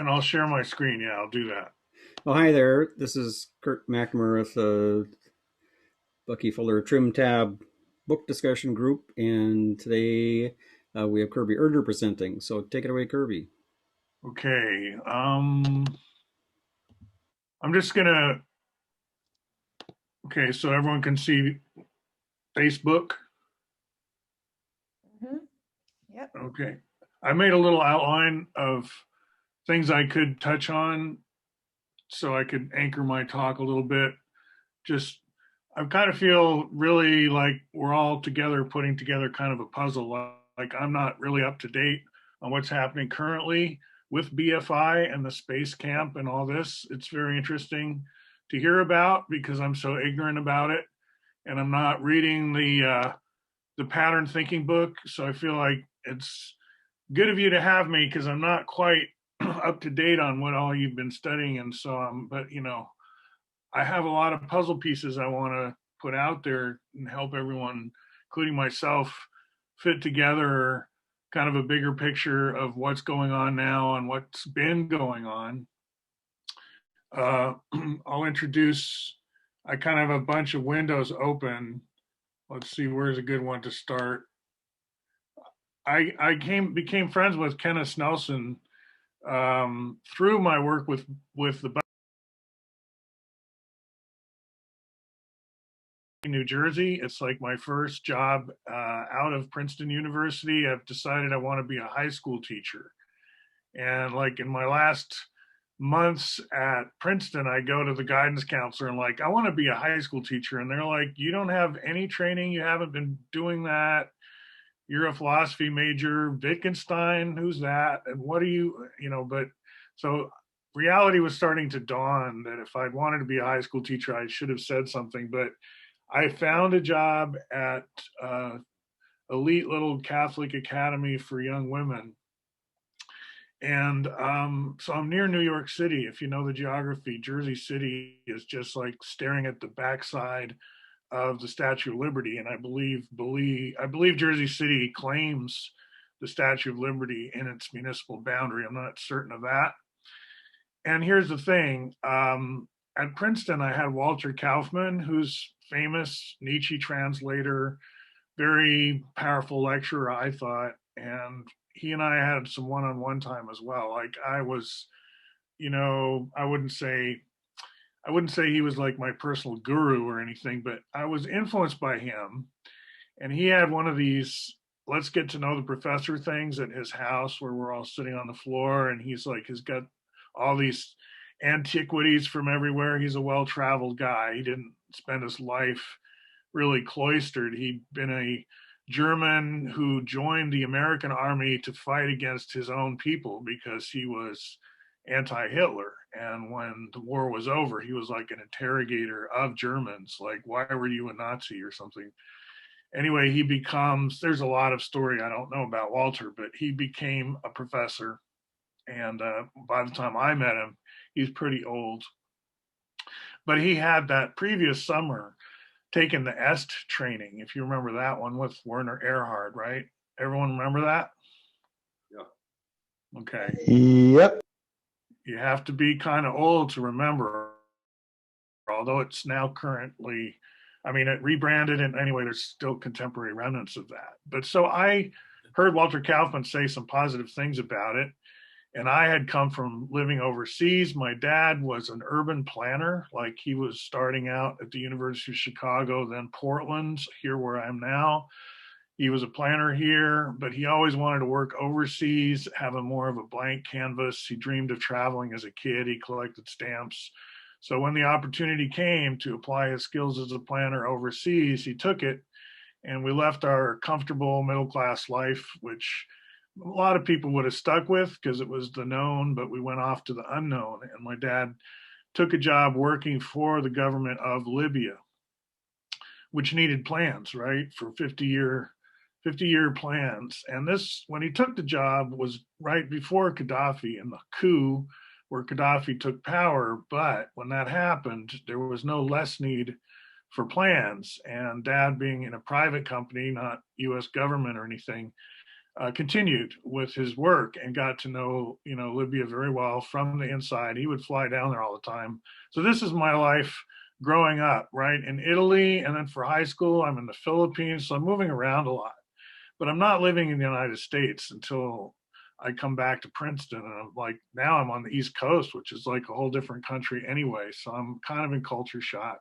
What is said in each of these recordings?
And I'll share my screen. Yeah, I'll do that. Oh, hi there. This is Curt McNamara with the Bucky Fuller TrimTab book discussion group, and today we have Kirby Erder presenting. So take it away, Kirby. Okay. I'm just gonna. Okay, so everyone can see Facebook. Mm-hmm. Yep. Okay. I made a little outline of things I could touch on, so I could anchor my talk a little bit. Just, I kind of feel really like we're all together putting together kind of a puzzle. Like I'm not really up to date on what's happening currently with BFI and the space camp and all this. It's very interesting to hear about because I'm so ignorant about it, and I'm not reading the pattern thinking book. So I feel like it's good of you to have me because I'm not quite up to date on what all you've been studying, and so but I have a lot of puzzle pieces I want to put out there and help everyone, including myself, fit together kind of a bigger picture of what's going on now and what's been going on. Uh, I'll introduce, I kind of have a bunch of windows open. Let's see, where's a good one to start? I became friends with Kenneth Nelson through my work with the New Jersey. It's like my first job out of Princeton University. I've decided I want to be a high school teacher. And like in my last months at Princeton, I go to the guidance counselor and like, I want to be a high school teacher. And they're like, you don't have any training. You haven't been doing that. You're a philosophy major. Wittgenstein, who's that? And what are but so reality was starting to dawn that if I'd wanted to be a high school teacher, I should have said something. But I found a job at elite little Catholic academy for young women. And so I'm near New York City. If you know the geography, Jersey City is just like staring at the backside of the Statue of Liberty. And I believe Jersey City claims the Statue of Liberty in its municipal boundary. I'm not certain of that. And here's the thing. At Princeton, I had Walter Kaufman, who's famous Nietzsche translator, very powerful lecturer, I thought. And he and I had some one-on-one time as well. Like I was, I wouldn't say he was like my personal guru or anything, but I was influenced by him. And he had one of these let's get to know the professor things at his house where we're all sitting on the floor. And he's got all these antiquities from everywhere. He's a well traveled guy. He didn't spend his life really cloistered. He'd been a German who joined the American army to fight against his own people because he was anti-Hitler. And when the war was over, he was like an interrogator of Germans, like, why were you a Nazi or something? Anyway, there's a lot of story I don't know about Walter, but he became a professor. And by the time I met him, he's pretty old. But he had that previous summer taken the EST training, if you remember that one with Werner Erhard, right? Everyone remember that? Yeah. Okay. Yep. You have to be kind of old to remember, although it's now currently, I mean, it rebranded, and anyway, there's still contemporary remnants of that. But so I heard Walter Kaufman say some positive things about it. And I had come from living overseas. My dad was an urban planner, like he was starting out at the University of Chicago, then Portland, here where I am now. He was a planner here, but he always wanted to work overseas, have a more of a blank canvas. He dreamed of traveling as a kid. He collected stamps. So when the opportunity came to apply his skills as a planner overseas, he took it, and we left our comfortable middle class life, which a lot of people would have stuck with because it was the known, but we went off to the unknown. And my dad took a job working for the government of Libya, which needed plans, right, for 50-year plans. And this, when he took the job, was right before Gaddafi and the coup where Gaddafi took power. But when that happened, there was no less need for plans. And dad being in a private company, not US government or anything, continued with his work and got to know, Libya very well from the inside. He would fly down there all the time. So this is my life growing up, right? In Italy, and then for high school, I'm in the Philippines. So I'm moving around a lot, but I'm not living in the United States until I come back to Princeton. And I'm like, now I'm on the East Coast, which is like a whole different country anyway. So I'm kind of in culture shock.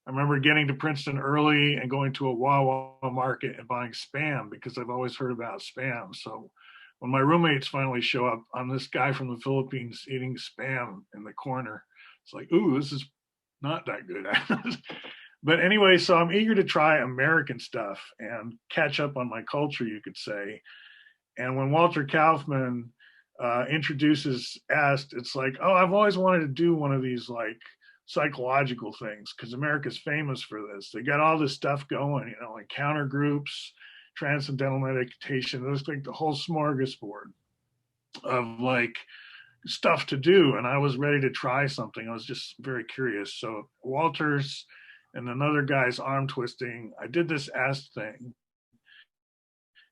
I remember getting to Princeton early and going to a Wawa market and buying Spam because I've always heard about Spam. So when my roommates finally show up, I'm this guy from the Philippines eating Spam in the corner. It's like, ooh, this is not that good. But anyway, so I'm eager to try American stuff and catch up on my culture, you could say. And when Walter Kaufman introduces EST, it's like, oh, I've always wanted to do one of these like psychological things because America's famous for this. They got all this stuff going, like counter groups, transcendental meditation. There's like the whole smorgasbord of like stuff to do. And I was ready to try something. I was just very curious. So Walter's and another guy's arm twisting, I did this EST thing.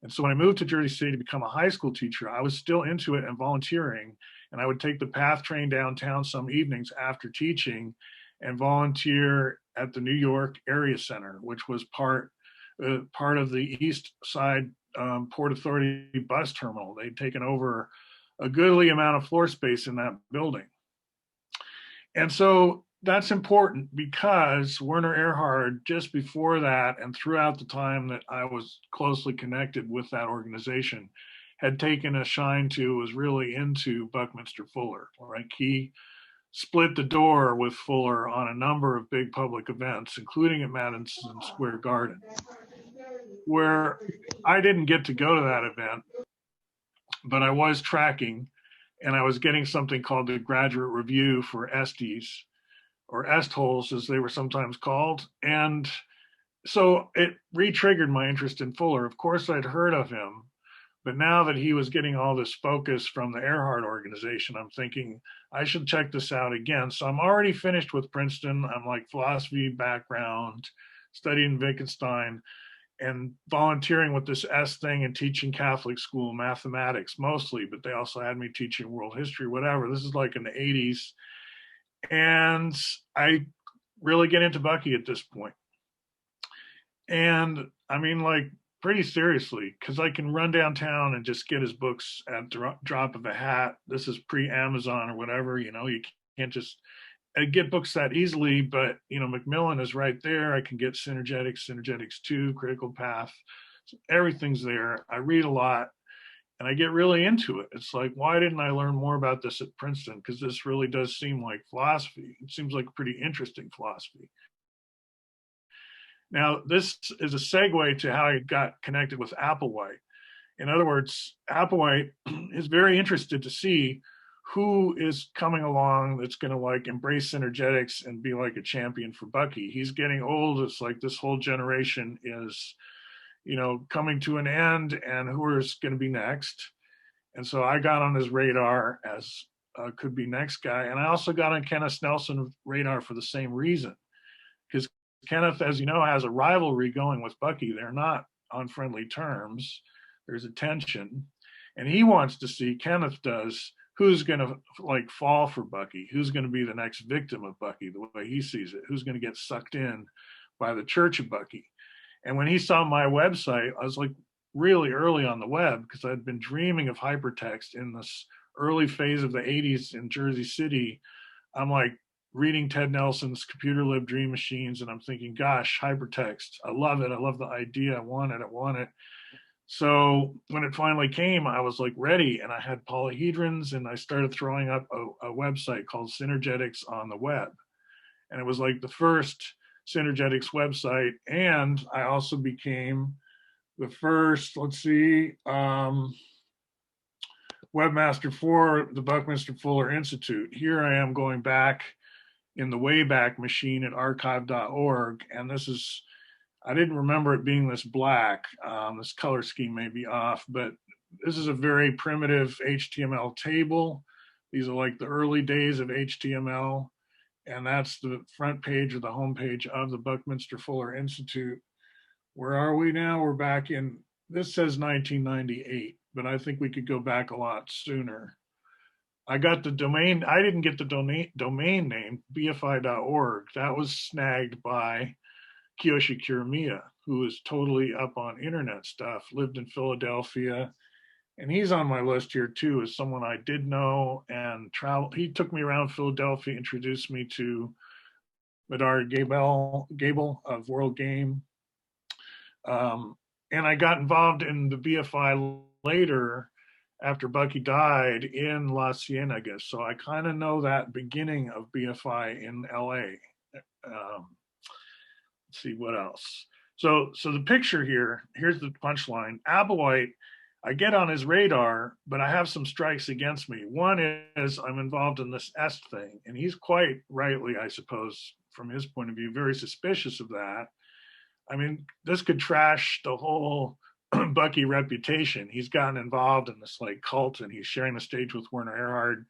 And so when I moved to Jersey City to become a high school teacher, I was still into it and volunteering. And I would take the PATH train downtown some evenings after teaching and volunteer at the New York Area Center, which was part of the East Side Port Authority bus terminal. They'd taken over a goodly amount of floor space in that building. And so that's important because Werner Erhard, just before that and throughout the time that I was closely connected with that organization, had taken a shine to, was really into Buckminster Fuller, right? He split the door with Fuller on a number of big public events, including at Madison Square Garden, where I didn't get to go to that event, but I was tracking, and I was getting something called the Graduate Review for Estes, or Est-holes as they were sometimes called. And so it re-triggered my interest in Fuller. Of course, I'd heard of him, but now that he was getting all this focus from the Erhard organization, I'm thinking I should check this out again. So I'm already finished with Princeton. I'm like philosophy background, studying Wittgenstein, and volunteering with this S thing and teaching Catholic school mathematics mostly, but they also had me teaching world history, whatever. This is like in the 80s. And I really get into Bucky at this point. And I mean, like, pretty seriously, because I can run downtown and just get his books at drop of a hat. This is pre-Amazon or whatever, you can't just get books that easily, but, Macmillan is right there. I can get Synergetics 2, Critical Path. So everything's there. I read a lot. And I get really into it. It's like, why didn't I learn more about this at Princeton? Because this really does seem like philosophy. It seems like pretty interesting philosophy. Now, this is a segue to how I got connected with Applewhite. In other words, Applewhite is very interested to see who is coming along that's going to like embrace synergetics and be like a champion for Bucky. He's getting old. It's like this whole generation is coming to an end, and who is going to be next. And so I got on his radar as could be next guy. And I also got on Kenneth Nelson's radar for the same reason, because Kenneth, as you know, has a rivalry going with Bucky. They're not on friendly terms. There's a tension, and he wants to see, Kenneth does, who's going to like fall for Bucky, who's going to be the next victim of Bucky, the way he sees it, who's going to get sucked in by the Church of Bucky. And when he saw my website, I was like really early on the web because I'd been dreaming of hypertext in this early phase of the 80s in Jersey City. I'm like reading Ted Nelson's Computer Lib Dream Machines, and I'm thinking, gosh, hypertext. I love it. I love the idea. I want it. So when it finally came, I was like ready, and I had polyhedrons, and I started throwing up a website called Synergetics on the web. And it was like the first Synergetics website, and I also became the first, webmaster for the Buckminster Fuller Institute. Here I am going back in the Wayback Machine at archive.org, and this is, I didn't remember it being this black. This color scheme may be off, but this is a very primitive HTML table. These are like the early days of HTML. And that's the front page or the home page of the Buckminster Fuller Institute. Where are we now? We're back in this says 1998, but I think we could go back a lot sooner. I got the domain. I didn't get the domain name bfi.org. That was snagged by Kiyoshi Kuramiya, who is totally up on internet stuff. Lived in Philadelphia, and he's on my list here too as someone I did know and travel. He took me around Philadelphia, introduced me to Medard Gable of World Game, and I got involved in the BFI later after Bucky died in La Cienega. So I kind of know that beginning of BFI in LA. Let's see what else. So the picture here, here's the punchline. Applewhite, I get on his radar, but I have some strikes against me. One is I'm involved in this Est thing, and he's quite rightly, I suppose, from his point of view, very suspicious of that. I mean, this could trash the whole Bucky reputation. He's gotten involved in this like cult, and he's sharing the stage with Werner Erhard.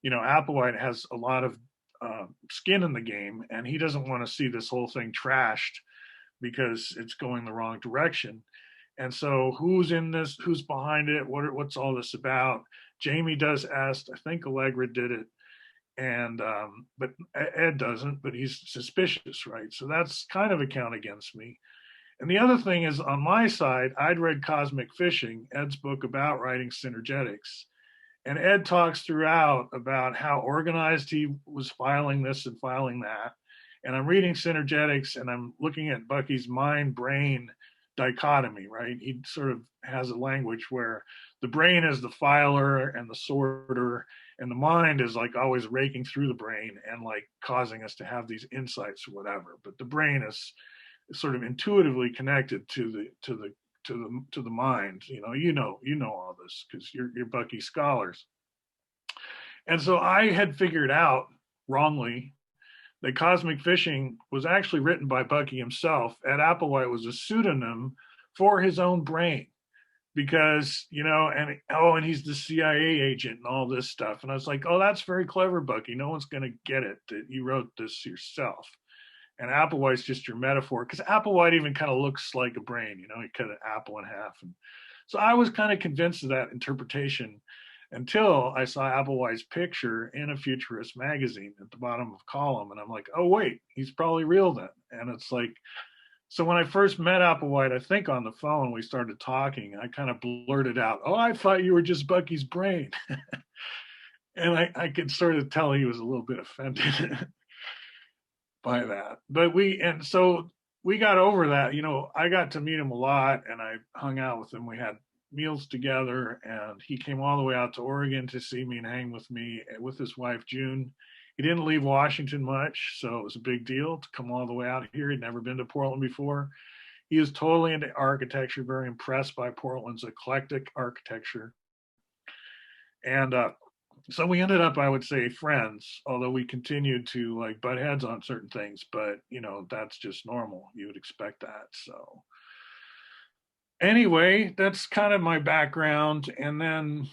You know, Applewhite has a lot of skin in the game, and he doesn't want to see this whole thing trashed because it's going the wrong direction. And so, who's in this? Who's behind it? What's all this about? Jamie does ask. I think Allegra did it, and but Ed doesn't. But he's suspicious, right? So that's kind of a count against me. And the other thing is, on my side, I'd read Cosmic Fishing, Ed's book about writing synergetics. And Ed talks throughout about how organized he was filing this and filing that. And I'm reading synergetics and I'm looking at Bucky's mind brain dichotomy, right? He sort of has a language where the brain is the filer and the sorter, and the mind is like always raking through the brain and like causing us to have these insights or whatever. But the brain is sort of intuitively connected to the mind. You know all this because you're Bucky scholars. And so I had figured out wrongly that Cosmic Fishing was actually written by Bucky himself. Ed Applewhite was a pseudonym for his own brain because, and he's the CIA agent and all this stuff. And I was like, oh, that's very clever, Bucky. No one's going to get it that you wrote this yourself. And Applewhite's just your metaphor because Applewhite even kind of looks like a brain, he cut an apple in half. And so I was kind of convinced of that interpretation until I saw Applewhite's picture in a futurist magazine at the bottom of column. And I'm like, oh, wait, he's probably real then. And it's like, so when I first met Applewhite, I think on the phone, we started talking, I kind of blurted out, oh, I thought you were just Bucky's brain. And I could sort of tell he was a little bit offended by that. But so we got over that. I got to meet him a lot and I hung out with him. We had meals together and he came all the way out to Oregon to see me and hang with me with his wife, June. He didn't leave Washington much, so it was a big deal to come all the way out here. He'd never been to Portland before. He is totally into architecture, very impressed by Portland's eclectic architecture. And so we ended up, I would say, friends, although we continued to like butt heads on certain things, but that's just normal. You would expect that. So anyway, that's kind of my background. And then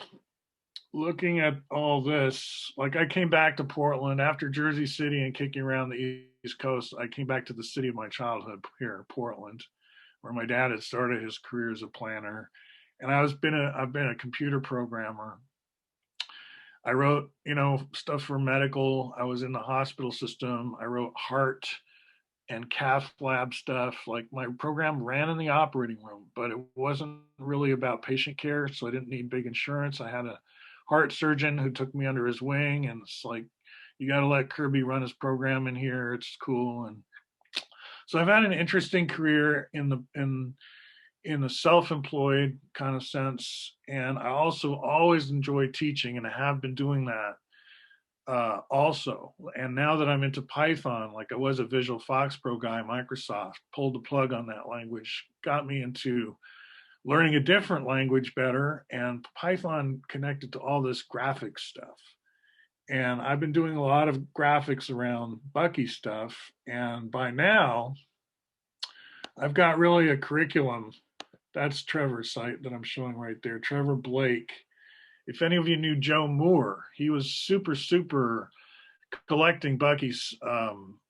looking at all this, like I came back to Portland after Jersey City and kicking around the East Coast. I came back to the city of my childhood here, Portland, where my dad had started his career as a planner. And I've been a computer programmer. I wrote, stuff for medical. I was in the hospital system. I wrote heart and cath lab stuff. Like my program ran in the operating room, but it wasn't really about patient care. So I didn't need big insurance. I had a heart surgeon who took me under his wing, and it's like, you got to let Kirby run his program in here. It's cool. And so I've had an interesting career in the self-employed kind of sense. And I also always enjoy teaching, and I have been doing that also. And now that I'm into Python, like I was a Visual Fox Pro guy, Microsoft pulled the plug on that language, got me into learning a different language better, and Python connected to all this graphics stuff. And I've been doing a lot of graphics around Bucky stuff. And by now, I've got really a curriculum. That's Trevor's site that I'm showing right there, Trevor Blake. If any of you knew Joe Moore, he was super collecting Bucky's,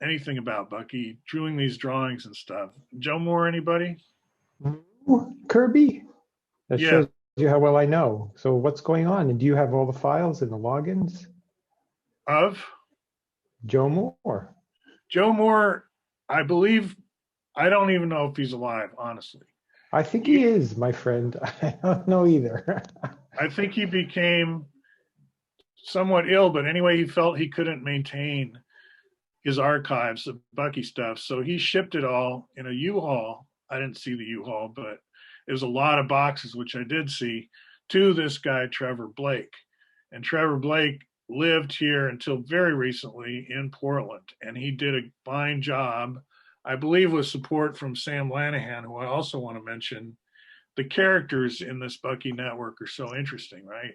anything about Bucky, doing these drawings and stuff. Joe Moore, anybody? Kirby? That Yeah. shows you how well I know. So what's going on? And do you have all the files and the logins? Of Joe Moore. Joe Moore, I believe, I don't even know if he's alive, honestly. I think he is, my friend. I don't know either. I think he became somewhat ill, but anyway, he felt he couldn't maintain his archives of Bucky stuff. So he shipped it all in a U-Haul. I didn't see the U-Haul, but it was a lot of boxes, which I did see, to this guy, Trevor Blake. And Trevor Blake lived here until very recently in Portland, and he did a fine job, I believe, with support from Sam Lanahan, who I also want to mention. The characters in this Bucky network are so interesting, right?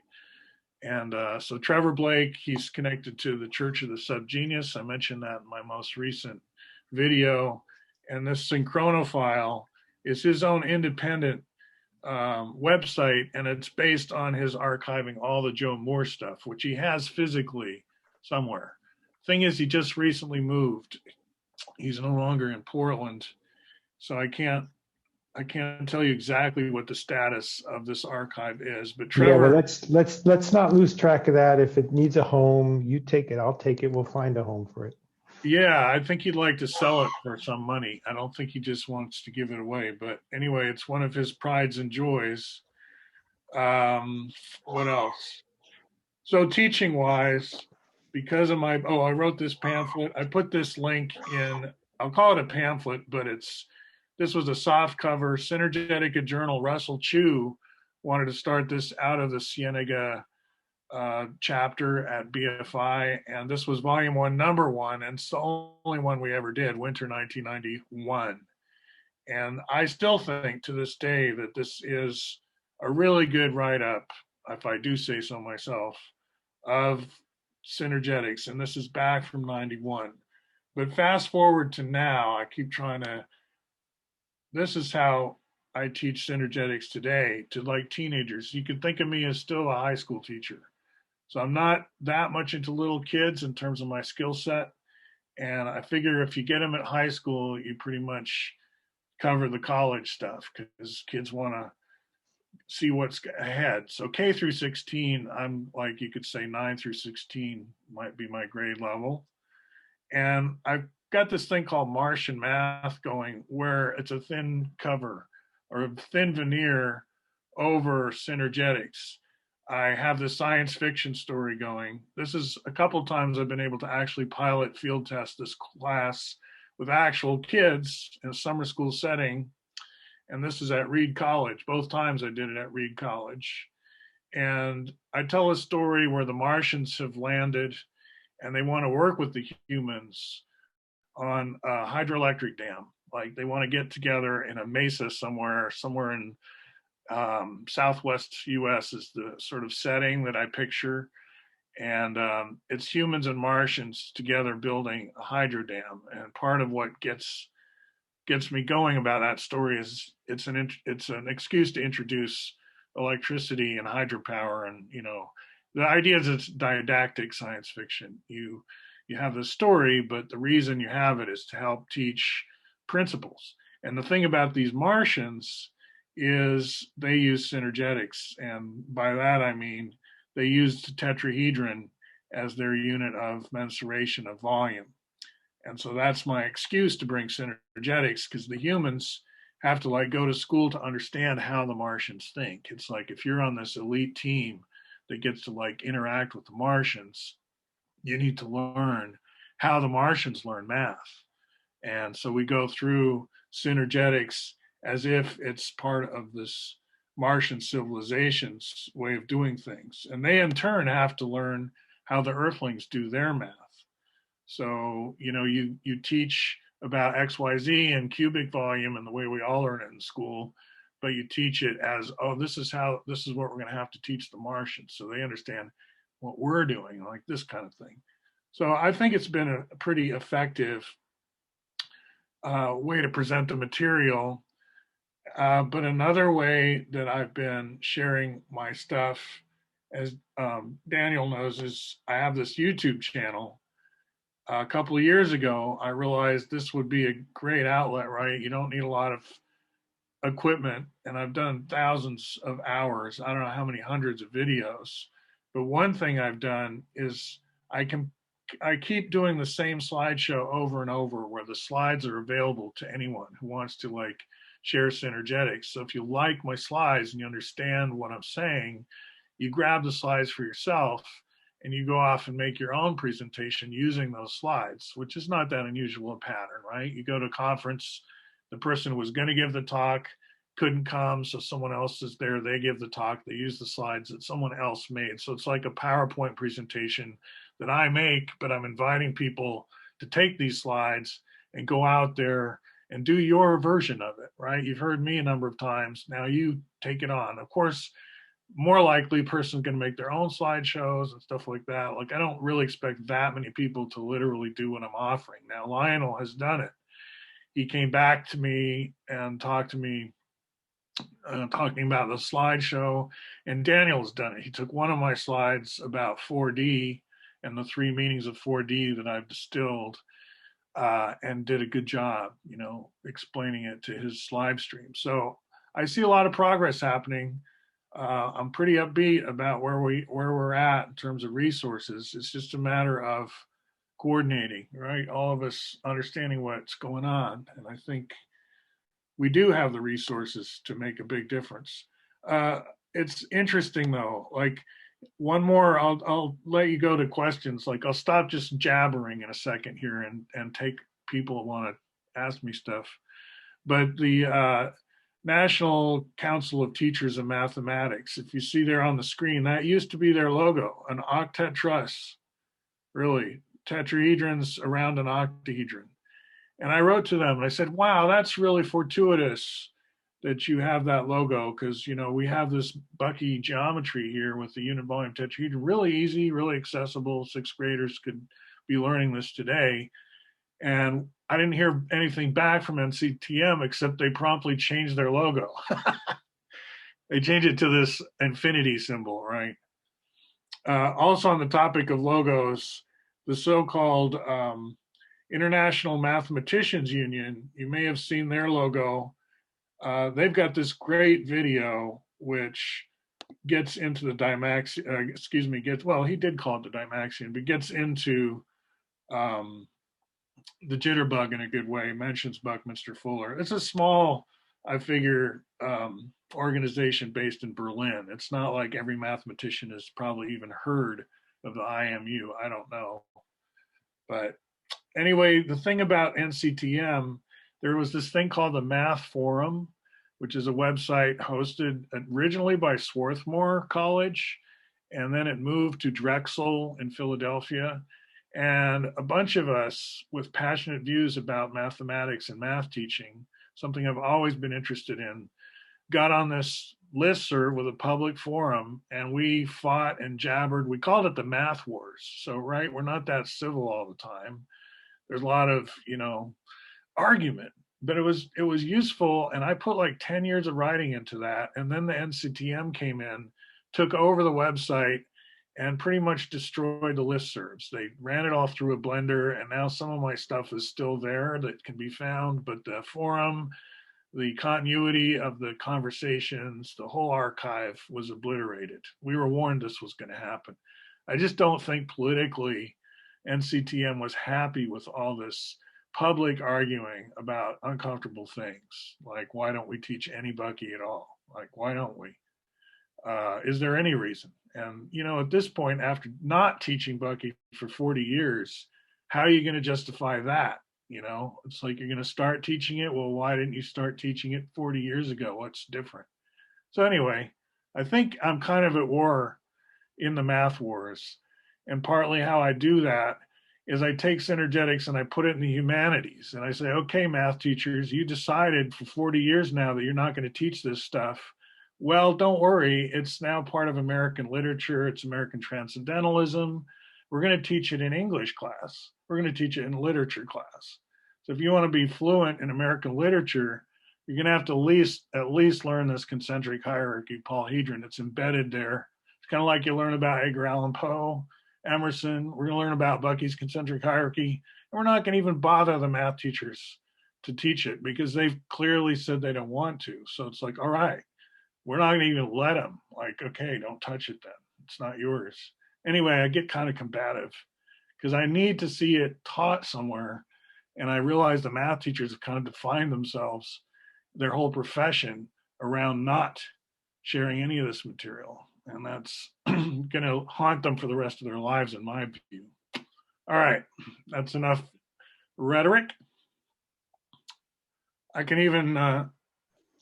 And so Trevor Blake, he's connected to the Church of the Subgenius. I mentioned that in my most recent video. And this Synchronophile is his own independent website, and it's based on his archiving all the Joe Moore stuff, which he has physically somewhere. Thing is, he just recently moved. He's no longer in Portland, so I can't tell you exactly what the status of this archive is. But Yeah, well, Trevor, let's not lose track of that. If it needs a home, you take it. I'll take it. We'll find a home for it. yeah, I think he'd like to sell it for some money. I don't think he just wants to give it away. But anyway, it's one of his prides and joys. What else? So teaching wise, because of I wrote this pamphlet. I put this link in, I'll call it a pamphlet, but this was a soft cover, Synergetica Journal. Russell Chu wanted to start this out of the Cienega chapter at BFI, and this was volume 1, number 1, and it's the only one we ever did, winter 1991. And I still think to this day that this is a really good write-up, if I do say so myself, of synergetics, and this is back from 91. But fast forward to now, I keep trying to, this is how I teach synergetics today to like teenagers. You can think of me as still a high school teacher. So I'm not that much into little kids in terms of my skill set. And I figure if you get them at high school, you pretty much cover the college stuff because kids want to see what's ahead. So K through 16, I'm like, you could say 9 through 16 might be my grade level. And I've got this thing called Martian math going where it's a thin cover or a thin veneer over synergetics. I have the science fiction story going. This is a couple times I've been able to actually pilot field test this class with actual kids in a summer school setting. And this is at Reed College. Both times I did it at Reed College. And I tell a story where the Martians have landed and they want to work with the humans on a hydroelectric dam. Like they want to get together in a mesa somewhere in Southwest US is the sort of setting that I picture. And it's humans and Martians together building a hydro dam. And part of what gets me going about that story is it's an excuse to introduce electricity and hydropower, and the idea is it's didactic science fiction. You have the story, but the reason you have it is to help teach principles. And the thing about these Martians is they use synergetics, and by that I mean they use the tetrahedron as their unit of mensuration of volume. And so that's my excuse to bring synergetics, because the humans have to like go to school to understand how the Martians think. It's like if you're on this elite team that gets to like interact with the Martians, you need to learn how the Martians learn math. And so we go through synergetics as if it's part of this Martian civilization's way of doing things. And they in turn have to learn how the Earthlings do their math. So, you teach about XYZ and cubic volume and the way we all learn it in school, but you teach it as, oh, this is what we're going to have to teach the Martians. So they understand what we're doing, like this kind of thing. So I think it's been a pretty effective way to present the material. But another way that I've been sharing my stuff, as Daniel knows, is I have this YouTube channel. A couple of years ago, I realized this would be a great outlet, right? You don't need a lot of equipment, and I've done thousands of hours. I don't know how many hundreds of videos, but one thing I've done is I keep doing the same slideshow over and over, where the slides are available to anyone who wants to like share synergetics. So if you like my slides and you understand what I'm saying, you grab the slides for yourself and you go off and make your own presentation using those slides, which is not that unusual a pattern, right? You go to a conference, the person who was going to give the talk couldn't come, so someone else is there, they give the talk, they use the slides that someone else made. So it's like a PowerPoint presentation that I make, but I'm inviting people to take these slides and go out there and do your version of it, right? You've heard me a number of times. Now you take it on. Of course, more likely, a person's going to make their own slideshows and stuff like that. Like, I don't really expect that many people to literally do what I'm offering. Now, Lionel has done it. He came back to me and talked to me talking about the slideshow, and Daniel's done it. He took one of my slides about 4D and the three meanings of 4D that I've distilled, and did a good job, explaining it to his live stream. So I see a lot of progress happening. I'm pretty upbeat about where we're at in terms of resources. It's just a matter of coordinating, right? All of us understanding what's going on, and I think we do have the resources to make a big difference. It's interesting though, like one more, I'll let you go to questions. Like I'll stop just jabbering in a second here and take people who want to ask me stuff. But the National Council of Teachers of Mathematics, if you see there on the screen, that used to be their logo, an octet truss, really, tetrahedrons around an octahedron. And I wrote to them and I said, wow, that's really fortuitous that you have that logo, because we have this Bucky geometry here with the unit volume tetrahedron, really easy, really accessible. Sixth graders could be learning this today. And I didn't hear anything back from NCTM except they promptly changed their logo. They changed it to this infinity symbol, right? Also on the topic of logos, the so-called International Mathematicians Union, you may have seen their logo. They've got this great video which gets into the Dymaxion, well, he did call it the Dymaxion, but gets into the jitterbug in a good way, mentions Buckminster Fuller. It's a small, I figure, organization based in Berlin. It's not like every mathematician has probably even heard of the IMU. I don't know. But anyway, the thing about NCTM, there was this thing called the Math Forum, which is a website hosted originally by Swarthmore College, and then it moved to Drexel in Philadelphia. And a bunch of us with passionate views about mathematics and math teaching, something I've always been interested in, got on this listserv with a public forum, and we fought and jabbered. We called it the Math Wars. So, right, we're not that civil all the time. There's a lot of, argument, but it was useful. And I put like 10 years of writing into that. And then the NCTM came in, took over the website, and pretty much destroyed the listservs. They ran it all through a blender, and now some of my stuff is still there that can be found, but the forum, the continuity of the conversations, the whole archive was obliterated. We were warned this was going to happen. I just don't think politically NCTM was happy with all this public arguing about uncomfortable things. Like, why don't we teach any Bucky at all? Like, why don't we? Is there any reason? And, at this point, after not teaching Bucky for 40 years, how are you going to justify that? It's like you're going to start teaching it. Well, why didn't you start teaching it 40 years ago? What's different? So anyway, I think I'm kind of at war in the math wars. And partly how I do that is I take synergetics and I put it in the humanities. And I say, okay, math teachers, you decided for 40 years now that you're not going to teach this stuff. Well, don't worry. It's now part of American literature. It's American transcendentalism. We're going to teach it in English class. We're going to teach it in literature class. So if you want to be fluent in American literature, you're going to have to at least learn this concentric hierarchy polyhedron. It's embedded there. It's kind of like you learn about Edgar Allan Poe, Emerson. We're going to learn about Bucky's concentric hierarchy. And we're not going to even bother the math teachers to teach it because they've clearly said they don't want to. So it's like, all right, we're not going to even let them. Like, okay, don't touch it then. It's not yours. Anyway, I get kind of combative because I need to see it taught somewhere. And I realize the math teachers have kind of defined themselves, their whole profession, around not sharing any of this material. And that's going to haunt them for the rest of their lives, in my view. All right, that's enough rhetoric. I can even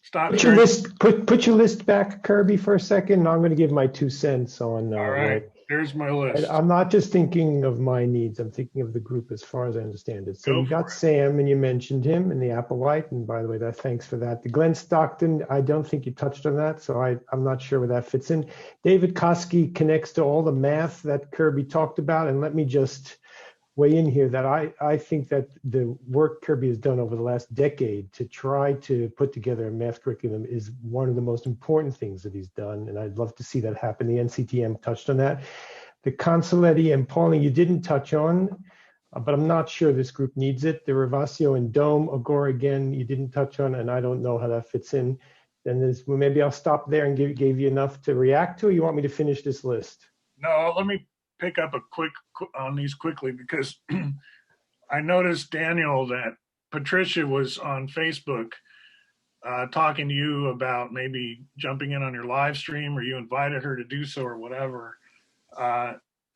stop. Put your list. Put your list back, Kirby, for a second. I'm going to give my 2 cents on. All right, here's my list. I'm not just thinking of my needs. I'm thinking of the group as far as I understand it. So Go you for got it. Sam, and you mentioned him, and the Applewhite. And by the way, thanks for that. The Glenn Stockton, I don't think you touched on that, so I'm not sure where that fits in. David Koski connects to all the math that Kirby talked about, and let me just weigh in here that I think that the work Kirby has done over the last decade to try to put together a math curriculum is one of the most important things that he's done, and I'd love to see that happen. The NCTM touched on that. The Consoletti and Pauling you didn't touch on, but I'm not sure this group needs it. The Ravasio and Dome, Agora again, you didn't touch on, and I don't know how that fits in. Then well, maybe I'll stop there and gave you enough to react to, or you want me to finish this list? No, let me pick up on these quickly because I noticed, Daniel, that Patricia was on Facebook talking to you about maybe jumping in on your live stream, or you invited her to do so or whatever.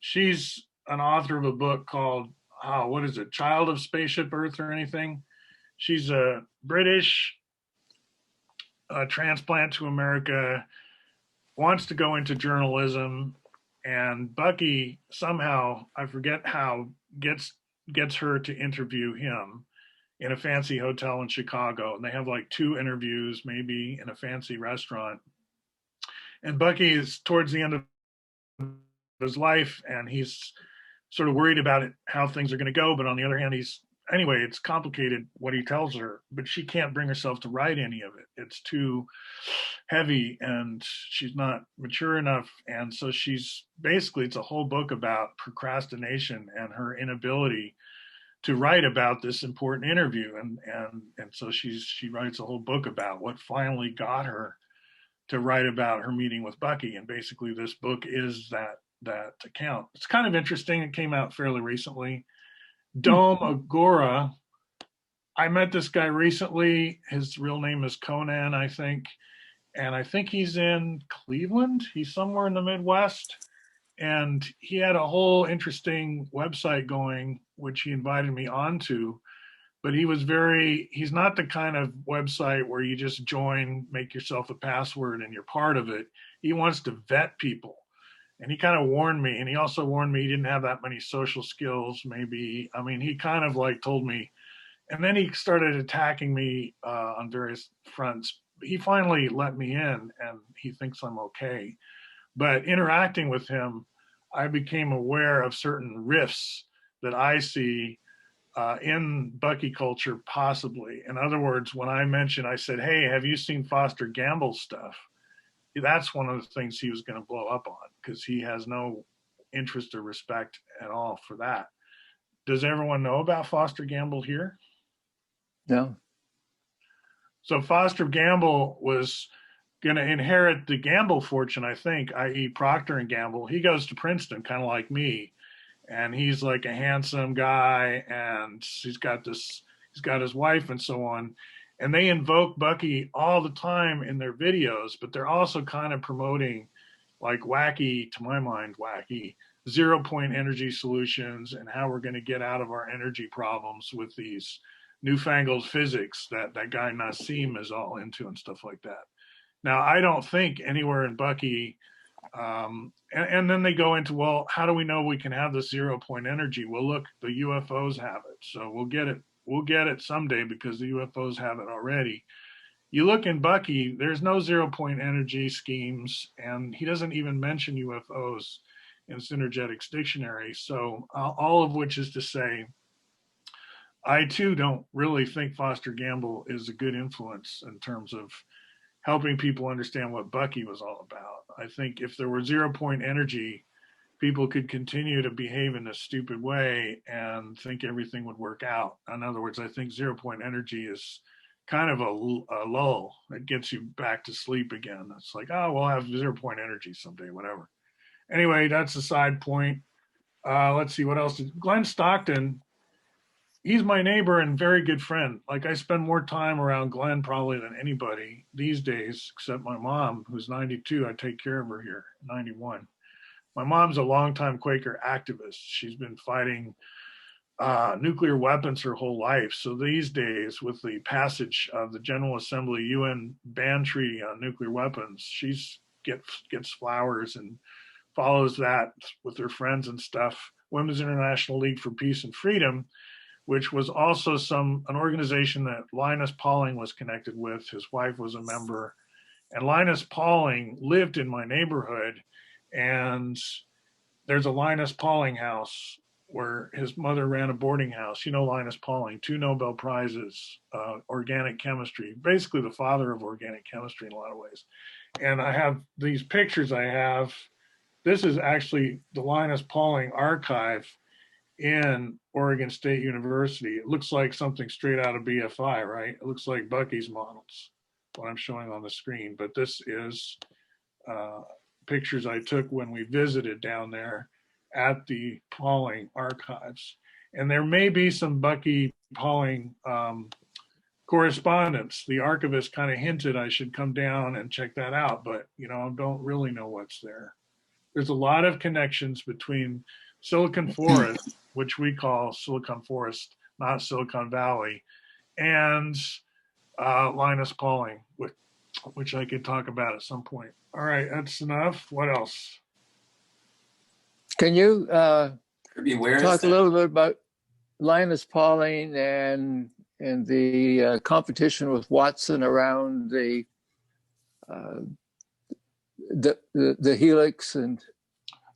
She's an author of a book called, what is it, Child of Spaceship Earth or anything? She's a British transplant to America, wants to go into journalism, and Bucky somehow, I forget how, gets her to interview him in a fancy hotel in Chicago. And they have like 2 interviews, maybe in a fancy restaurant. And Bucky is towards the end of his life, and he's sort of worried about it, how things are going to go. But on the other hand, anyway, it's complicated what he tells her, but she can't bring herself to write any of it. It's too heavy and she's not mature enough. And so it's a whole book about procrastination and her inability to write about this important interview. And so she writes a whole book about what finally got her to write about her meeting with Bucky. And basically this book is that account. It's kind of interesting. It came out fairly recently. Dome Agora, I met this guy recently. His real name is Conan, I think. And I think he's in Cleveland. He's somewhere in the Midwest. And he had a whole interesting website going, which he invited me onto. But he's not the kind of website where you just join, make yourself a password, and you're part of it. He wants to vet people. And he kind of warned me, and he also warned me he didn't have that many social skills, maybe. I mean, he kind of like told me, and then he started attacking me on various fronts. He finally let me in, and he thinks I'm okay. But interacting with him, I became aware of certain rifts that I see in Bucky culture, possibly. In other words, when I said, hey, have you seen Foster Gamble's stuff? That's one of the things he was going to blow up on, because he has no interest or respect at all for that. Does everyone know about Foster Gamble here? No. So Foster Gamble was going to inherit the Gamble fortune, I think, i.e. Procter and Gamble. He goes to Princeton, kind of like me, and he's like a handsome guy, and he's got his wife and so on. And they invoke Bucky all the time in their videos, but they're also kind of promoting like wacky, to my mind, wacky 0-point energy solutions and how we're going to get out of our energy problems with these newfangled physics that guy Nassim is all into and stuff like that. Now, I don't think anywhere in Bucky, and then they go into, well, how do we know we can have this 0-point energy? Well, look, the UFOs have it, so we'll get it. We'll get it someday because the UFOs have it already. You look in Bucky, there's no 0-point energy schemes, and he doesn't even mention UFOs in Synergetics Dictionary. So all of which is to say, I too don't really think Foster Gamble is a good influence in terms of helping people understand what Bucky was all about. I think if there were 0-point energy, people could continue to behave in a stupid way and think everything would work out. In other words, I think 0 point energy is kind of a lull. It gets you back to sleep again. It's like, oh, we'll have 0 point energy someday, whatever. Anyway, that's a side point. Let's see what else. Glenn Stockton, he's my neighbor and very good friend. Like, I spend more time around Glenn probably than anybody these days, except my mom, who's 92. I take care of her here, 91. My mom's a longtime Quaker activist. She's been fighting nuclear weapons her whole life. So these days, with the passage of the General Assembly UN ban treaty on nuclear weapons, she's gets flowers and follows that with her friends and stuff. Women's International League for Peace and Freedom, which was also an organization that Linus Pauling was connected with. His wife was a member, and Linus Pauling lived in my neighborhood. And there's a Linus Pauling house where his mother ran a boarding house. You know Linus Pauling, 2 Nobel Prizes, organic chemistry, basically the father of organic chemistry in a lot of ways. And I have these pictures I have. This is actually the Linus Pauling archive in Oregon State University. It looks like something straight out of BFI, right? It looks like Bucky's models, what I'm showing on the screen. But this is pictures I took when we visited down there at the Pauling archives. And there may be some Bucky Pauling correspondence. The archivist kind of hinted I should come down and check that out, but I don't really know what's there. There's a lot of connections between Silicon Forest, which we call Silicon Forest, not Silicon Valley, and Linus Pauling, which I could talk about at some point. All right, that's enough. What else? Can you Kirby, where talk is a that? little bit about Linus Pauling and the competition with Watson around the helix? And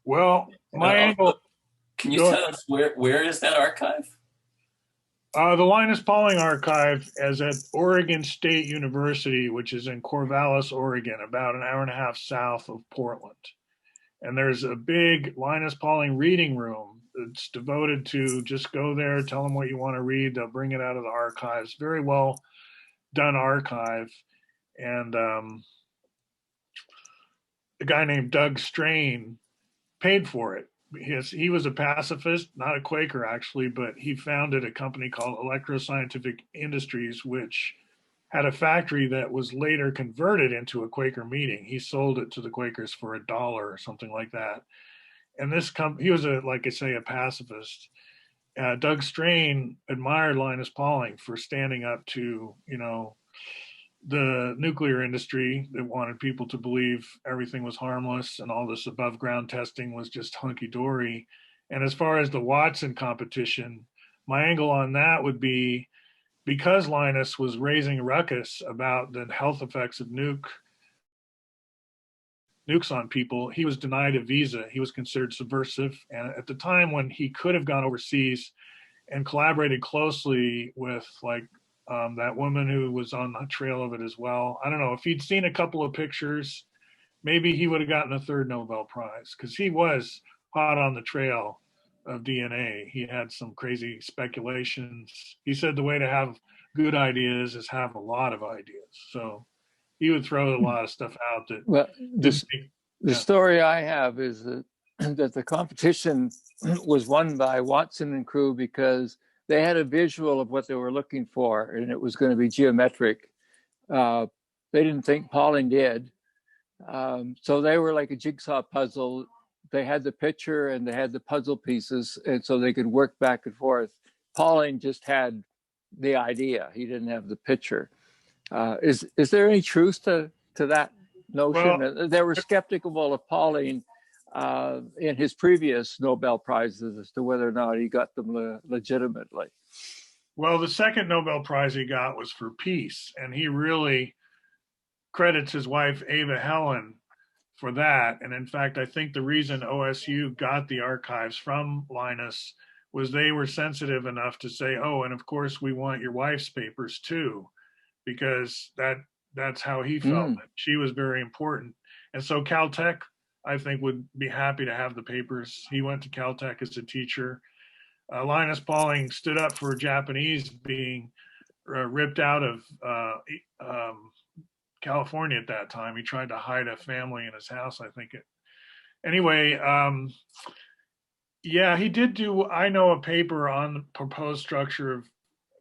Well, my angle. Can you tell us where is that archive? The Linus Pauling archive is at Oregon State University, which is in Corvallis, Oregon, about an hour and a half south of Portland. And there's a big Linus Pauling reading room that's devoted to just go there, tell them what you want to read. They'll bring it out of the archives. Very well done archive. And a guy named Doug Strain paid for it. He was a pacifist, not a Quaker actually, but he founded a company called Electroscientific Industries, which had a factory that was later converted into a Quaker meeting. He sold it to the Quakers for $1 or something like that. And he was like I say, a pacifist. Doug Strain admired Linus Pauling for standing up to, the nuclear industry that wanted people to believe everything was harmless and all this above ground testing was just hunky dory. And as far as the Watson competition, my angle on that would be, because Linus was raising a ruckus about the health effects of nukes on people, he was denied a visa. He was considered subversive. And at the time when he could have gone overseas and collaborated closely with that woman who was on the trail of it as well. I don't know, if he'd seen a couple of pictures, maybe he would have gotten a 3rd Nobel Prize, because he was hot on the trail of DNA. He had some crazy speculations. He said the way to have good ideas is have a lot of ideas. So he would throw a lot of stuff out that. Well, the story I have is that the competition was won by Watson and crew because they had a visual of what they were looking for, and it was going to be geometric. They didn't think Pauling did. So they were like a jigsaw puzzle. They had the picture and they had the puzzle pieces, and so they could work back and forth. Pauling just had the idea. He didn't have the picture. Is there any truth to that notion? Well, they were skeptical of Pauling in his previous Nobel Prizes as to whether or not he got them legitimately. Well, the 2nd Nobel Prize he got was for peace, and he really credits his wife, Ava Helen, for that. And in fact, I think the reason OSU got the archives from Linus was they were sensitive enough to say, oh, and of course we want your wife's papers too, because that's how he felt. She was very important. And so Caltech I think would be happy to have the papers. He went to Caltech as a teacher. Linus Pauling stood up for Japanese being ripped out of California at that time. He tried to hide a family in his house, I think. Anyway, yeah, he did do, I know, a paper on the proposed structure of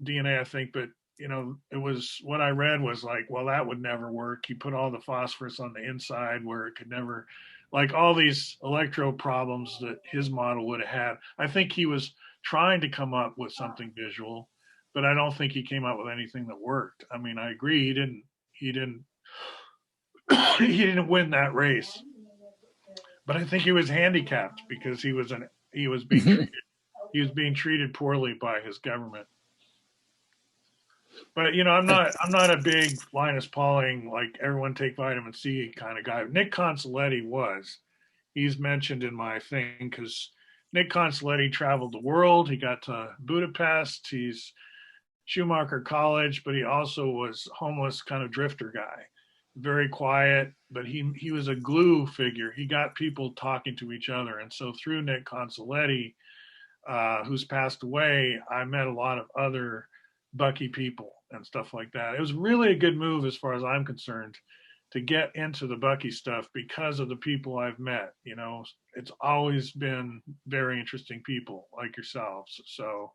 DNA, I think, but it was, what I read was like, well, that would never work. He put all the phosphorus on the inside where it could never, like all these electro problems that his model would have had. I think he was trying to come up with something visual, but I don't think he came up with anything that worked. I mean, I agree, he didn't he didn't win that race, but I think he was handicapped because he was being treated poorly by his government. But I'm not a big Linus Pauling, like everyone take vitamin C kind of guy. Nick Consoletti was. He's mentioned in my thing because Nick Consoletti traveled the world. He got to Budapest. He's Schumacher College, but he also was homeless, kind of drifter guy. Very quiet, but he was a glue figure. He got people talking to each other. And so through Nick Consoletti, who's passed away, I met a lot of other Bucky people and stuff like that. It was really a good move as far as I'm concerned to get into the Bucky stuff because of the people I've met. It's always been very interesting people like yourselves. So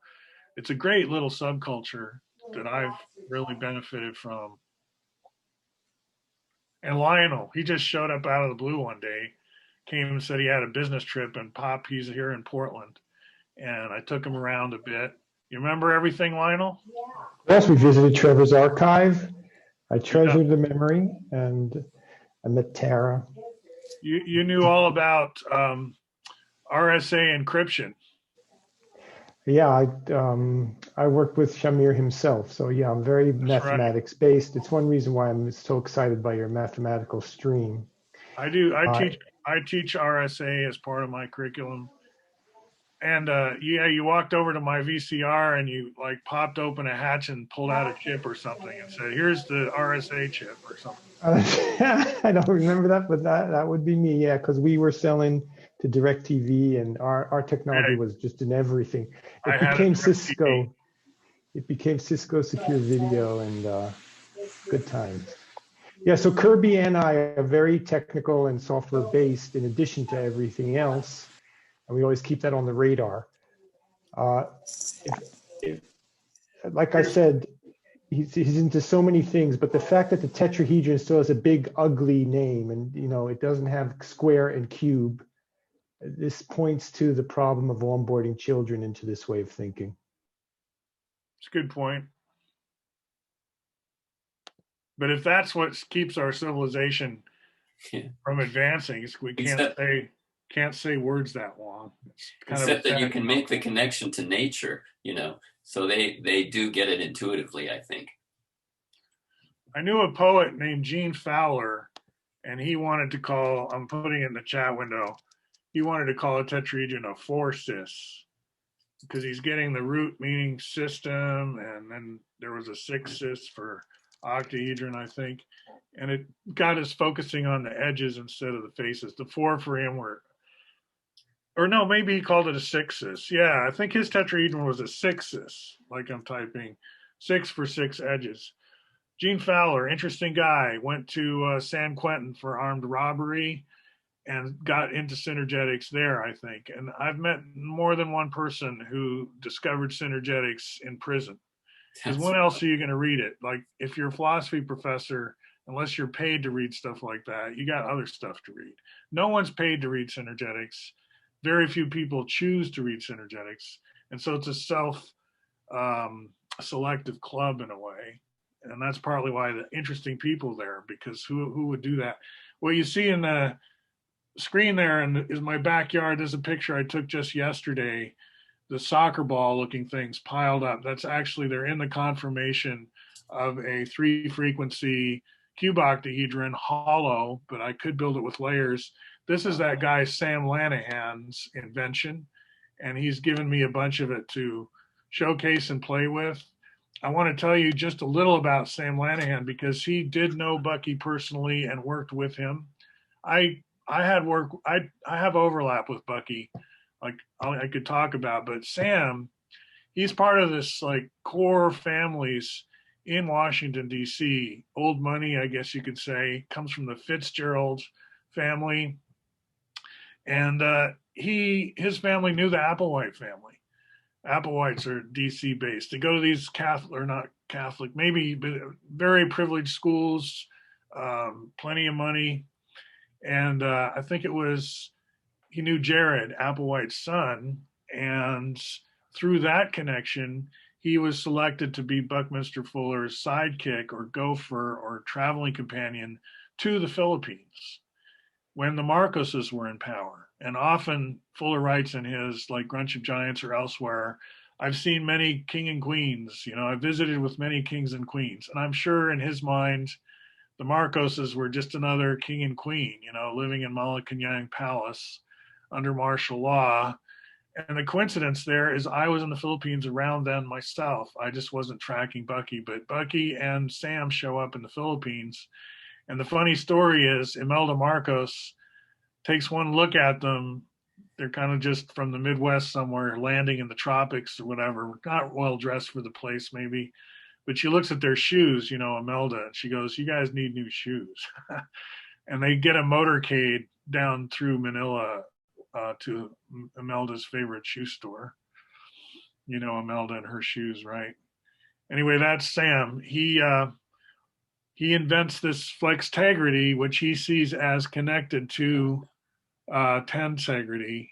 it's a great little subculture that I've really benefited from. And Lionel, he just showed up out of the blue one day, came and said he had a business trip, and Pop, he's here in Portland. And I took him around a bit. You remember everything, Lionel? Yes, we visited Trevor's archive. I treasured the memory, and I met Tara. You knew all about RSA encryption. Yeah, I worked with Shamir himself. So yeah, I'm very mathematics based. It's one reason why I'm so excited by your mathematical stream. I do. I teach RSA as part of my curriculum. And you walked over to my VCR and you like popped open a hatch and pulled out a chip or something and said, "Here's the RSA chip" or something. I don't remember that, but that would be me. Yeah, because we were selling to DirecTV, and our technology was just in everything. It became Cisco. It became Cisco Secure Video, and good times. Yeah, so Kirby and I are very technical and software based in addition to everything else. And we always keep that on the radar. Like I said, he's into so many things, but the fact that the tetrahedron still has a big, ugly name, and it doesn't have square and cube, this points to the problem of onboarding children into this way of thinking. It's a good point. But if that's what keeps our civilization from advancing, we can't say words that long. Except that you can make the connection to nature, so they do get it intuitively, I think. I knew a poet named Gene Fowler, and he wanted to call, I'm putting it in the chat window, he wanted to call a tetrahedron a 4-cis because he's getting the root meaning system, and then there was a 6-cis for octahedron, I think, and it got us focusing on the edges instead of the faces. The 4 for him were, or no, maybe he called it a 6-cis. Yeah, I think his tetrahedron was a 6-cis, like I'm typing, 6 for 6 edges. Gene Fowler, interesting guy, went to San Quentin for armed robbery and got into synergetics there, I think. And I've met more than one person who discovered synergetics in prison. Because when else are you going to read it? Like, if you're a philosophy professor, unless you're paid to read stuff like that, you got other stuff to read. No one's paid to read synergetics. Very few people choose to read synergetics. And so it's a self-selective club in a way. And that's partly why the interesting people there, because who would do that? What you see in the screen there is my backyard. There's a picture I took just yesterday. The soccer ball looking things piled up. That's actually, they're in the conformation of a 3-frequency cube octahedron, hollow, but I could build it with layers. This is that guy Sam Lanahan's invention, and he's given me a bunch of it to showcase and play with. I want to tell you just a little about Sam Lanahan because he did know Bucky personally and worked with him. I I had work. I have overlap with Bucky, like I could talk about, but Sam, he's part of this like core families in Washington D.C. Old money, I guess you could say, comes from the Fitzgerald family, and his family knew the Applewhite family. Applewhites are D.C. based. They go to these Catholic or not Catholic, maybe but very privileged schools, plenty of money, and I think it was he knew Jared Applewhite's son, and through that connection, he was selected to be Buckminster Fuller's sidekick or gopher or traveling companion to the Philippines when the Marcoses were in power. And often Fuller writes in his like Grunch of Giants or elsewhere, I've seen many king and queens, I visited with many kings and queens. And I'm sure in his mind, the Marcoses were just another king and queen, living in Malacanang Palace under martial law. And the coincidence there is I was in the Philippines around then myself. I just wasn't tracking Bucky, but Bucky and Sam show up in the Philippines. And the funny story is Imelda Marcos takes one look at them. They're kind of just from the Midwest somewhere, landing in the tropics or whatever, not well dressed for the place maybe. But she looks at their shoes, Imelda, and she goes, you guys need new shoes. And they get a motorcade down through Manila to Imelda's favorite shoe store. Imelda and her shoes, right? Anyway, that's Sam. He invents this flextegrity, which he sees as connected to tensegrity.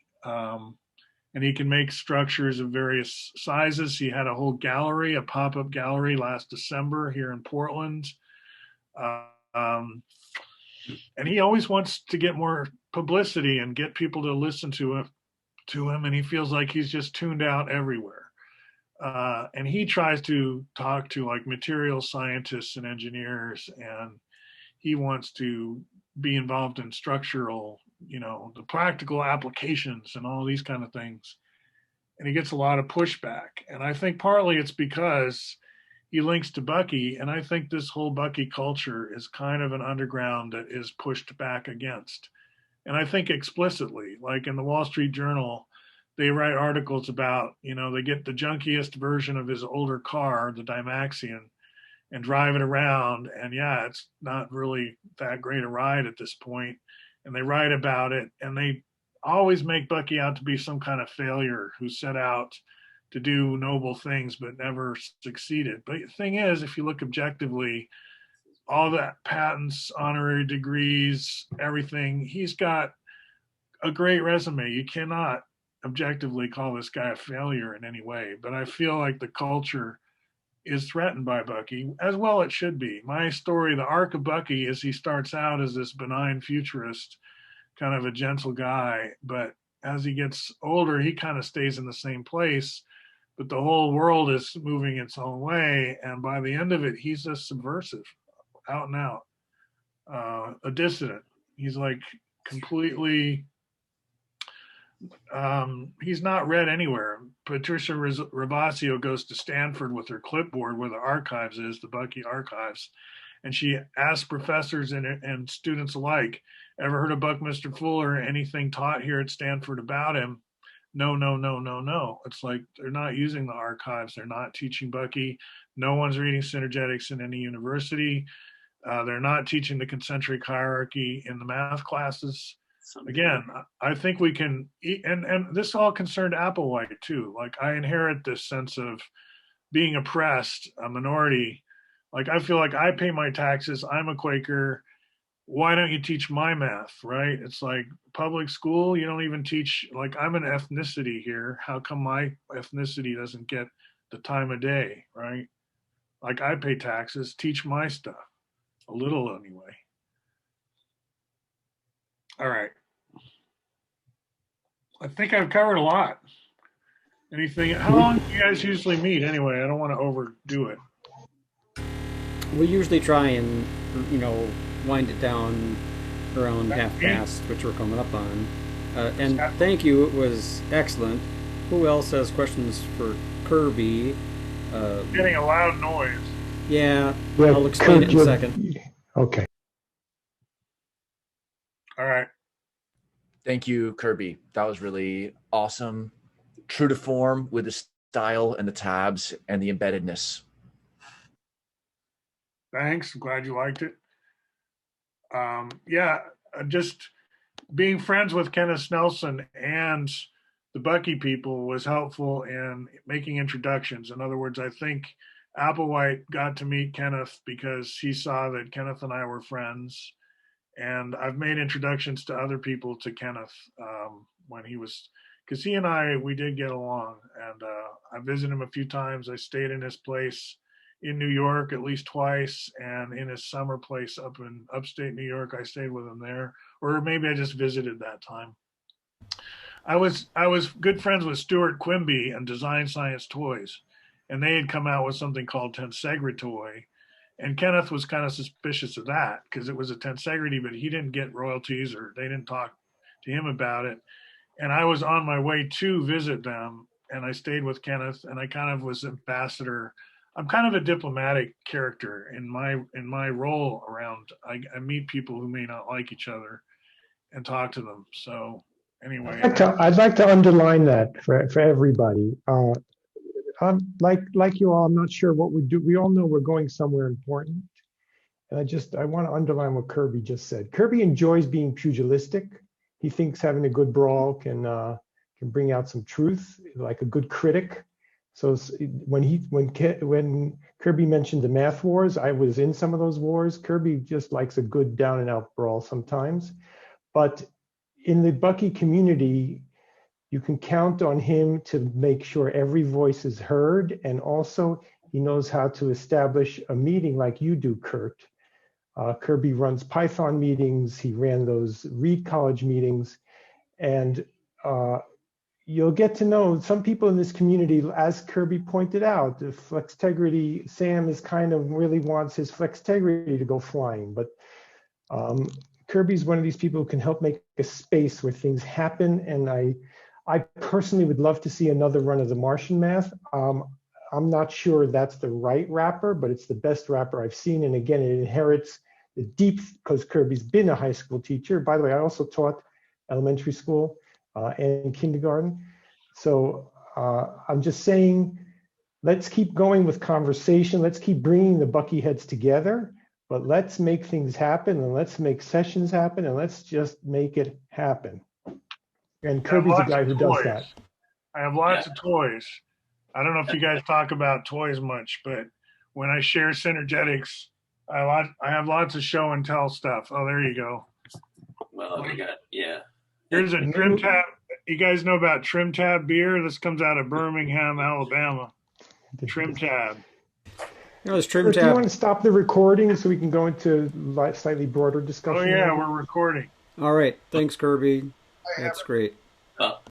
And he can make structures of various sizes. He had a whole gallery, a pop-up gallery last December here in Portland. And he always wants to get more publicity and get people to listen to him. And he feels like he's just tuned out everywhere. And he tries to talk to like material scientists and engineers, and he wants to be involved in structural, the practical applications and all these kind of things. And he gets a lot of pushback. And I think partly it's because he links to Bucky. And I think this whole Bucky culture is kind of an underground that is pushed back against. And I think explicitly, like in the Wall Street Journal, they write articles about, they get the junkiest version of his older car, the Dymaxion, and drive it around. And yeah, it's not really that great a ride at this point. And they write about it, and they always make Bucky out to be some kind of failure who set out to do noble things but never succeeded. But the thing is, if you look objectively, all that patents, honorary degrees, everything, he's got a great resume. You cannot objectively call this guy a failure in any way. But I feel like the culture is threatened by Bucky, as well it should be. My story, the arc of Bucky, is he starts out as this benign futurist, kind of a gentle guy, but as he gets older, he kind of stays in the same place, but the whole world is moving its own way, and by the end of it, he's a subversive, out and out, a dissident. He's like completely, he's not read anywhere. Patricia Ravasio goes to Stanford with her clipboard where the archives is, the Bucky archives, and she asks professors and students alike, ever heard of Buckminster Fuller, anything taught here at Stanford about him? No, no, no, no, no. It's like they're not using the archives. They're not teaching Bucky. No one's reading synergetics in any university. They're not teaching the concentric hierarchy in the math classes. Again, I think we can, and this all concerned Applewhite too. Like I inherit this sense of being oppressed, a minority. Like I feel like I pay my taxes. I'm a Quaker. Why don't you teach my math, right? It's like public school, you don't even teach, like I'm an ethnicity here. How come my ethnicity doesn't get the time of day, right? Like I pay taxes, teach my stuff, a little anyway. All right. I think I've covered a lot. Anything, how long do you guys usually meet anyway? I don't want to overdo it. We usually try and, wind it down around half past, which we're coming up on. And thank you, it was excellent. Who else has questions for Kirby? Getting a loud noise. Yeah, I'll explain it in a second. Okay. All right. Thank you, Kirby. That was really awesome. True to form with the style and the tabs and the embeddedness. Thanks. I'm glad you liked it. Yeah, just being friends with Kenneth Snelson and the Bucky people was helpful in making introductions. In other words, I think Applewhite got to meet Kenneth because he saw that Kenneth and I were friends. And I've made introductions to other people to Kenneth when he was, because he and we did get along. And I visited him a few times. I stayed in his place in New York at least twice, and in his summer place up in upstate New York, I stayed with him there, or maybe I just visited that time. I was good friends with Stuart Quimby and Design Science Toys, and they had come out with something called Tensegra Toy, and Kenneth was kind of suspicious of that because it was a tensegrity, but he didn't get royalties, or they didn't talk to him about it. And I was on my way to visit them, and I stayed with Kenneth, and I kind of was ambassador. I'm kind of a diplomatic character in my role around. I meet people who may not like each other and talk to them. So anyway, I'd like to underline that for everybody. Like you all, I'm not sure what we do. We all know we're going somewhere important. And I want to underline what Kirby just said. Kirby enjoys being pugilistic. He thinks having a good brawl can bring out some truth, like a good critic. So when Kirby mentioned the math wars, I was in some of those wars. Kirby just likes a good down and out brawl sometimes. But in the Bucky community, you can count on him to make sure every voice is heard. And also he knows how to establish a meeting like you do, Curt. Kirby runs Python meetings. He ran those Reed College meetings. And you'll get to know some people in this community, as Kirby pointed out. The Flextegrity, Sam is kind of really wants his Flextegrity to go flying, but Kirby's one of these people who can help make a space where things happen. And I personally would love to see another run of the Martian math. I'm not sure that's the right wrapper, but it's the best wrapper I've seen. And again, it inherits the deep, because Kirby's been a high school teacher. By the way, I also taught elementary school and kindergarten. So I'm just saying, let's keep going with conversation. Let's keep bringing the Bucky heads together, but let's make things happen, and let's make sessions happen, and let's just make it happen. And Kirby's a guy who does that. I have lots of toys. I don't know if you guys talk about toys much, but when I share Synergetics, I have lots of show and tell stuff. Oh, there you go. Well, we got, yeah. Here's a TrimTab. You guys know about TrimTab beer? This comes out of Birmingham, Alabama. TrimTab. No, it's Do you TrimTab. want to stop the recording so we can go into slightly broader discussion? Oh yeah, we're recording. All right. Thanks, Kirby. That's great. Well,